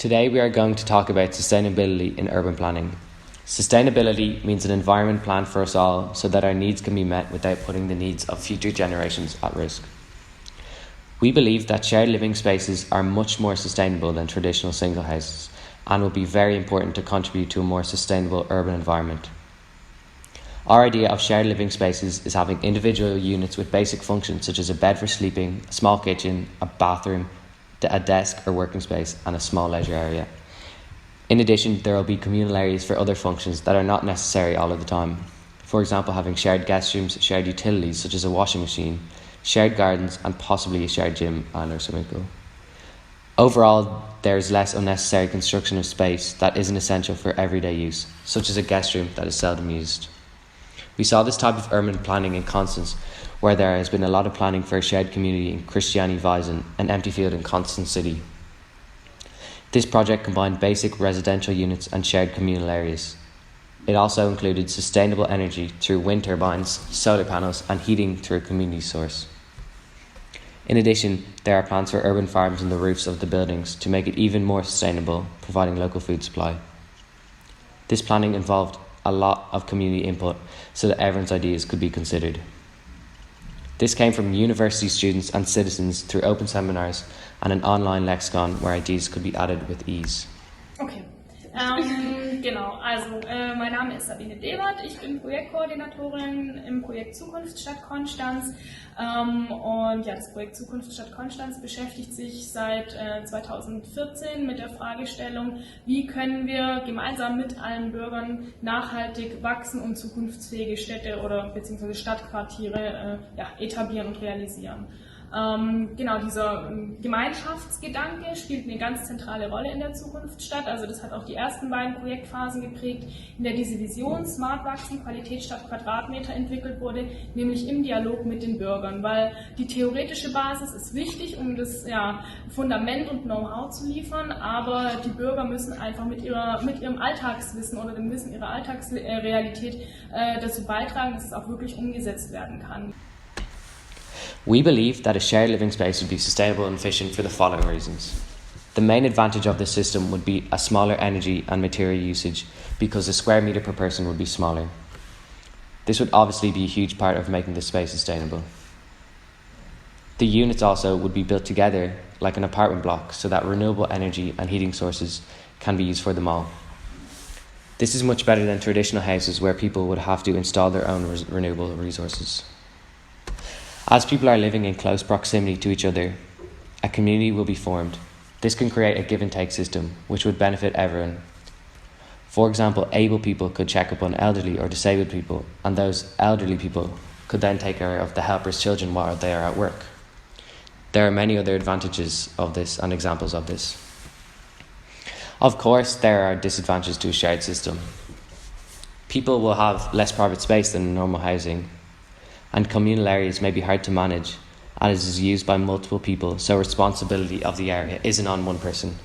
Today we are going to talk about sustainability in urban planning. Sustainability means an environment planned for us all so that our needs can be met without putting the needs of future generations at risk. We believe that shared living spaces are much more sustainable than traditional single houses and will be very important to contribute to a more sustainable urban environment. Our idea of shared living spaces is having individual units with basic functions such as a bed for sleeping, a small kitchen, a bathroom, a desk or working space, and a small leisure area. In addition, there will be communal areas for other functions that are not necessary all of the time. For example, having shared guest rooms, shared utilities such as a washing machine, shared gardens, and possibly a shared gym and or swimming pool. Overall, there is less unnecessary construction of space that isn't essential for everyday use, such as a guest room that is seldom used. We saw this type of urban planning in Constance, where there has been a lot of planning for a shared community in Christiani Weisen, an empty field in Constance City. This project combined basic residential units and shared communal areas. It also included sustainable energy through wind turbines, solar panels, and heating through a community source. In addition, there are plans for urban farms on the roofs of the buildings to make it even more sustainable, providing local food supply. This planning involved a lot of community input so that everyone's ideas could be considered. This came from university students and citizens through open seminars and an online lexicon where ideas could be added with ease. Okay, genau, also mein Name ist Sabine Debert, ich bin Projektkoordinatorin im Projekt Zukunft Stadt Konstanz und ja, das Projekt Zukunft Stadt Konstanz beschäftigt sich seit 2014 mit der Fragestellung, wie können wir gemeinsam mit allen Bürgern nachhaltig wachsen und zukunftsfähige Städte oder beziehungsweise Stadtquartiere etablieren und realisieren. Genau, dieser Gemeinschaftsgedanke spielt eine ganz zentrale Rolle in der Zukunftsstadt. Also das hat auch die ersten beiden Projektphasen geprägt, in der diese Vision Smart Wachsen, Qualität statt Quadratmeter entwickelt wurde, nämlich im Dialog mit den Bürgern, weil die theoretische Basis ist wichtig, um das Fundament und Know-how zu liefern, aber die Bürger müssen einfach mit ihrem Alltagswissen oder dem Wissen ihrer Alltagsrealität dazu beitragen, dass es auch wirklich umgesetzt werden kann. We believe that a shared living space would be sustainable and efficient for the following reasons. The main advantage of this system would be a smaller energy and material usage because the square metre per person would be smaller. This would obviously be a huge part of making the space sustainable. The units also would be built together like an apartment block so that renewable energy and heating sources can be used for them all. This is much better than traditional houses where people would have to install their own renewable resources. As people are living in close proximity to each other, a community will be formed. This can create a give and take system, which would benefit everyone. For example, able people could check up on elderly or disabled people, and those elderly people could then take care of the helpers' children while they are at work. There are many other advantages of this and examples of this. Of course, there are disadvantages to a shared system. People will have less private space than normal housing, and communal areas may be hard to manage as it is used by multiple people, so responsibility of the area isn't on one person.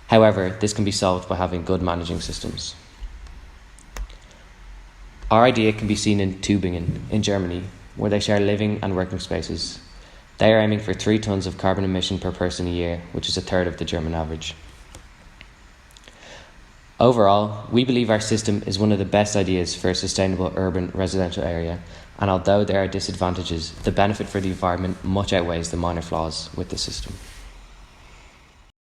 However, this can be solved by having good managing systems. Our idea can be seen in Tübingen, in Germany, where they share living and working spaces. They are aiming for 3 tons of carbon emission per person a year, which is a third of the German average. Overall, we believe our system is one of the best ideas for a sustainable urban residential area, and although there are disadvantages, the benefit for the environment much outweighs the minor flaws with the system.